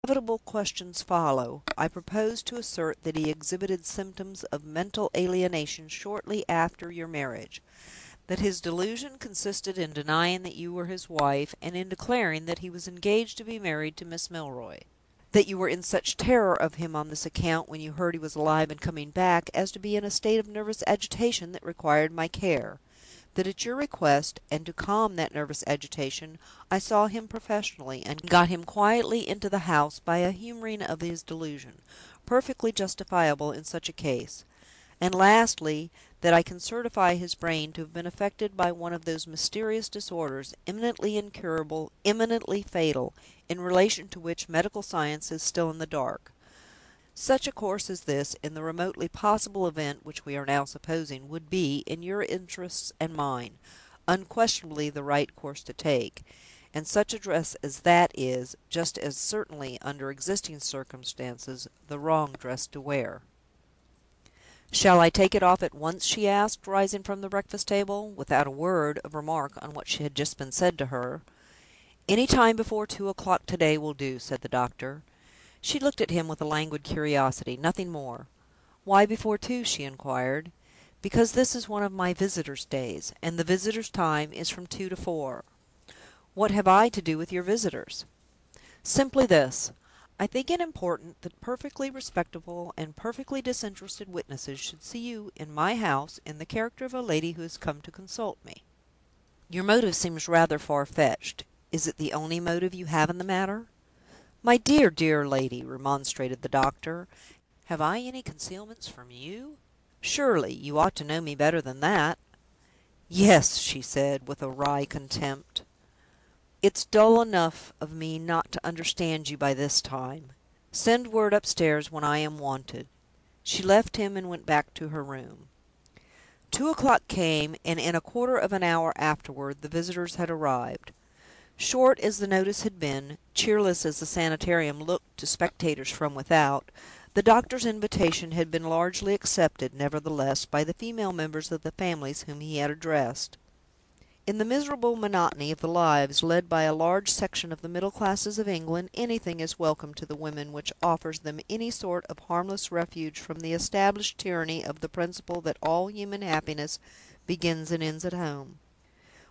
Inevitable questions follow. I propose to assert that he exhibited symptoms of mental alienation shortly after your marriage; that his delusion consisted in denying that you were his wife, and in declaring that he was engaged to be married to Miss Milroy; that you were in such terror of him on this account when you heard he was alive and coming back, as to be in a state of nervous agitation that required my care; that at your request, and to calm that nervous agitation, I saw him professionally, and got him quietly into the house by a humoring of his delusion, perfectly justifiable in such a case; and lastly, that I can certify his brain to have been affected by one of those mysterious disorders, eminently incurable, eminently fatal, in relation to which medical science is still in the dark. Such a course as this, in the remotely possible event which we are now supposing, would be, in your interests and mine, unquestionably the right course to take; and such a dress as that is, just as certainly, under existing circumstances, the wrong dress to wear." "Shall I take it off at once?" she asked, rising from the breakfast table, without a word of remark on what had just been said to her. "Any time before 2 o'clock to day will do," said the doctor. She looked at him with a languid curiosity, nothing more. "Why before 2?" she inquired. "Because this is one of my visitors' days, and the visitors' time is from 2 to 4." "What have I to do with your visitors?" "Simply this. I think it important that perfectly respectable and perfectly disinterested witnesses should see you in my house in the character of a lady who has come to consult me." "Your motive seems rather far fetched. Is it the only motive you have in the matter?" "My dear, dear lady!" remonstrated the doctor. "Have I any concealments from you? Surely you ought to know me better than that?" "Yes," she said, with a wry contempt. "It's dull enough of me not to understand you by this time. Send word upstairs when I am wanted." She left him, and went back to her room. 2 o'clock came, and in a quarter of an hour afterward the visitors had arrived. Short as the notice had been, cheerless as the Sanitarium looked to spectators from without, the doctor's invitation had been largely accepted, nevertheless, by the female members of the families whom he had addressed. In the miserable monotony of the lives led by a large section of the middle classes of England, anything is welcome to the women which offers them any sort of harmless refuge from the established tyranny of the principle that all human happiness begins and ends at home.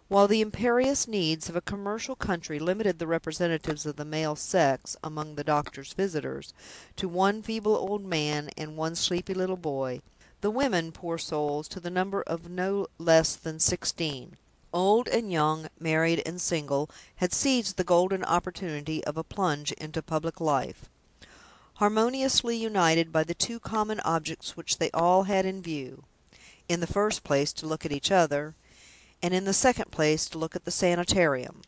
While the imperious needs of a commercial country limited the representatives of the male sex among the doctor's visitors to one feeble old man and one sleepy little boy, the women, poor souls, to the number of no less than 16, old and young, married and single, had seized the golden opportunity of a plunge into public life, harmoniously united by the two common objects which they all had in view: in the first place, to look at each other, and in the second place, to look at the Sanitarium.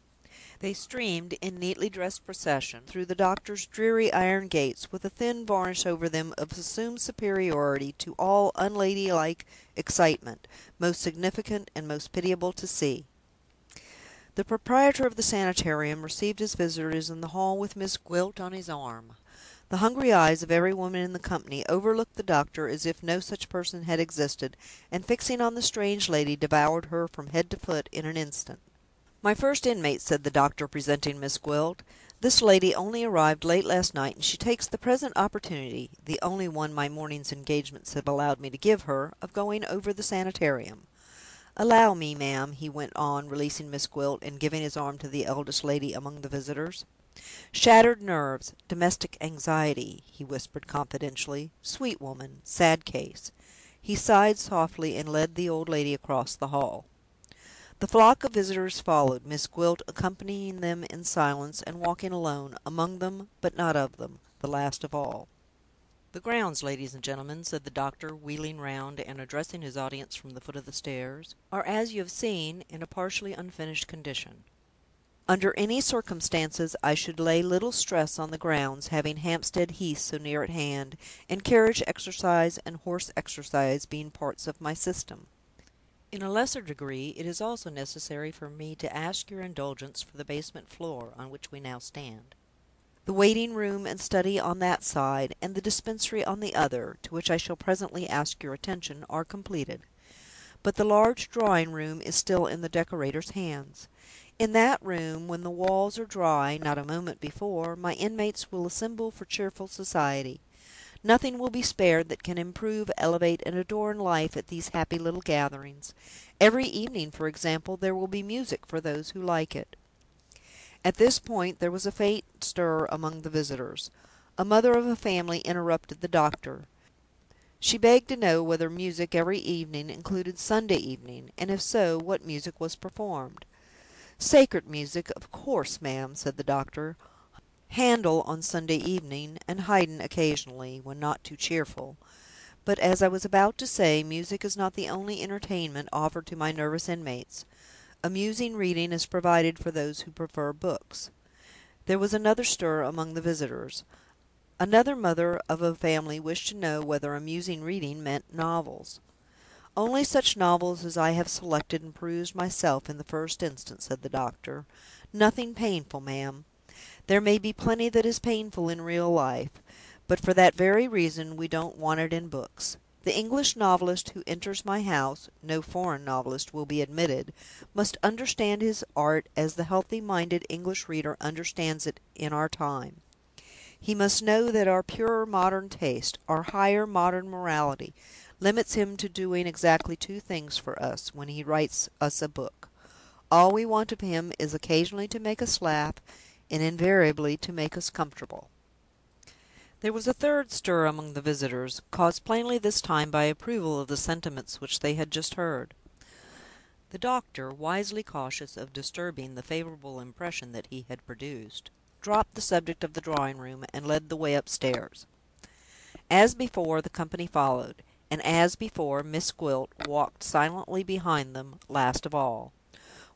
They streamed in neatly dressed procession through the doctor's dreary iron gates, with a thin varnish over them of assumed superiority to all unladylike excitement, most significant and most pitiable to see. The proprietor of the Sanitarium received his visitors in the hall with Miss Gwilt on his arm. The hungry eyes of every woman in the company overlooked the doctor as if no such person had existed, and, fixing on the strange lady, devoured her from head to foot in an instant. "My first inmate," said the doctor, presenting Miss Gwilt. "This lady only arrived late last night, and she takes the present opportunity the only one my morning's engagements have allowed me to give her of going over the Sanitarium. Allow me, ma'am," he went on, releasing Miss Gwilt, and giving his arm to the eldest lady among the visitors. "Shattered nerves, domestic anxiety," he whispered confidentially. "Sweet woman, sad case." He sighed softly, and led the old lady across the hall. The flock of visitors followed, Miss Gwilt accompanying them in silence, and walking alone, among them, but not of them, the last of all. "The grounds, ladies and gentlemen," said the doctor, wheeling round, and addressing his audience from the foot of the stairs, "are, as you have seen, in a partially unfinished condition. Under any circumstances, I should lay little stress on the grounds, having Hampstead Heath so near at hand, and carriage exercise and horse exercise being parts of my system. In a lesser degree, it is also necessary for me to ask your indulgence for the basement floor on which we now stand. The waiting room and study on that side, and the dispensary on the other, to which I shall presently ask your attention, are completed; but the large drawing room is still in the decorator's hands. In that room, when the walls are dry, not a moment before, my inmates will assemble for cheerful society. Nothing will be spared that can improve, elevate, and adorn life at these happy little gatherings. Every evening, for example, there will be music for those who like it." At this point there was a faint stir among the visitors. A mother of a family interrupted the doctor. She begged to know whether music every evening included Sunday evening, and if so, what music was performed. "Sacred music, of course, ma'am," said the doctor. "Handel on Sunday evening, and Haydn occasionally, when not too cheerful. But, as I was about to say, music is not the only entertainment offered to my nervous inmates. Amusing reading is provided for those who prefer books." There was another stir among the visitors. Another mother of a family wished to know whether amusing reading meant novels. "Only such novels as I have selected and perused myself in the first instance," said the doctor. "Nothing painful, ma'am. There may be plenty that is painful in real life, but for that very reason we don't want it in books. The English novelist who enters my house (no foreign novelist will be admitted) must understand his art as the healthy minded English reader understands it in our time. He must know that our purer modern taste, our higher modern morality, limits him to doing exactly two things for us when he writes us a book. All we want of him is occasionally to make us laugh, and invariably to make us comfortable." There was a third stir among the visitors, caused plainly this time by approval of the sentiments which they had just heard. The doctor, wisely cautious of disturbing the favorable impression that he had produced, dropped the subject of the drawing room, and led the way upstairs. As before, the company followed, and as before, Miss Gwilt walked silently behind them, last of all.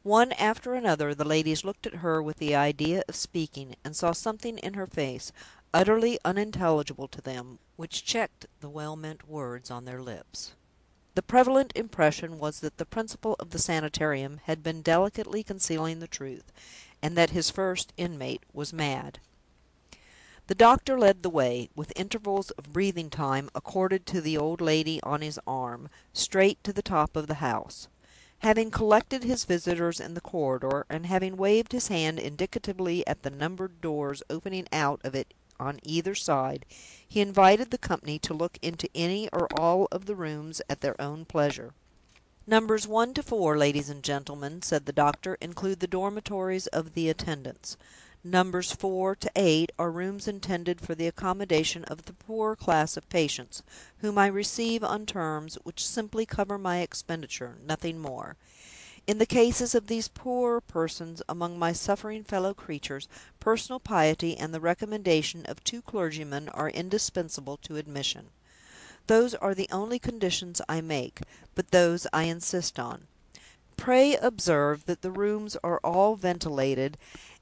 One after another, the ladies looked at her with the idea of speaking, and saw something in her face, utterly unintelligible to them, which checked the well meant words on their lips. The prevalent impression was that the Principal of the Sanitarium had been delicately concealing the truth, and that his first inmate was mad. The doctor led the way, with intervals of breathing time accorded to the old lady on his arm, straight to the top of the house. Having collected his visitors in the corridor, and having waved his hand indicatively at the numbered doors opening out of it on either side, he invited the company to look into any or all of the rooms at their own pleasure. "Numbers 1 to 4, ladies and gentlemen," said the doctor, "include the dormitories of the attendants. Numbers 4 to 8 are rooms intended for the accommodation of the poorer class of patients, whom I receive on terms which simply cover my expenditure, nothing more. In the cases of these poorer persons among my suffering fellow creatures, personal piety and the recommendation of 2 clergymen are indispensable to admission. Those are the only conditions I make, but those I insist on. Pray observe that the rooms are all ventilated,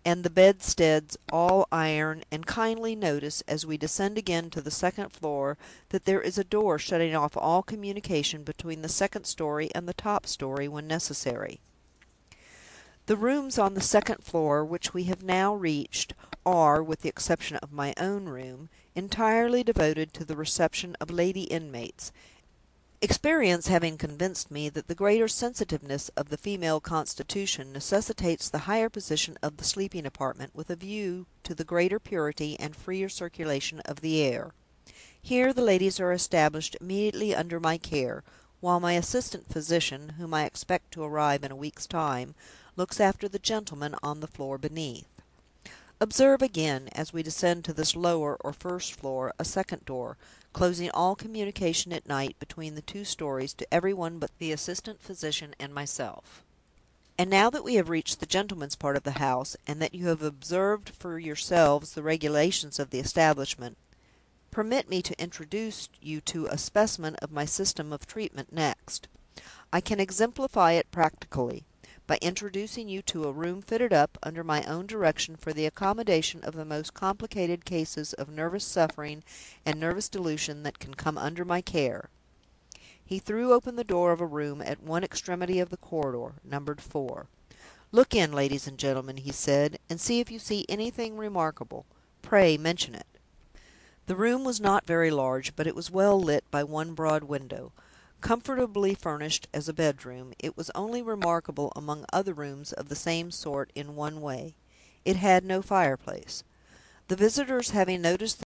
and the bedsteads all iron, and kindly notice, as we descend again to the second floor, that there is a door shutting off all communication between the second story and the top story when necessary. The rooms on the second floor, which we have now reached, are, with the exception of my own room, entirely devoted to the reception of lady inmates, experience having convinced me that the greater sensitiveness of the female constitution necessitates the higher position of the sleeping apartment, with a view to the greater purity and freer circulation of the air. Here the ladies are established immediately under my care, while my assistant physician, whom I expect to arrive in a week's time, looks after the gentlemen on the floor beneath. Observe again, as we descend to this lower or first floor, a second door, closing all communication at night between the 2 stories to every one but the assistant physician and myself. And now that we have reached the gentlemen's part of the house, and that you have observed for yourselves the regulations of the establishment, permit me to introduce you to a specimen of my system of treatment next. I can exemplify it practically, by introducing you to a room fitted up, under my own direction, for the accommodation of the most complicated cases of nervous suffering and nervous delusion that can come under my care." He threw open the door of a room at one extremity of the corridor, numbered 4. "Look in, ladies and gentlemen," he said, "and see if you see anything remarkable. Pray mention it." The room was not very large, but it was well lit by one broad window. Comfortably furnished as a bedroom, it was only remarkable among other rooms of the same sort in one way: it had no fireplace. The visitors having noticed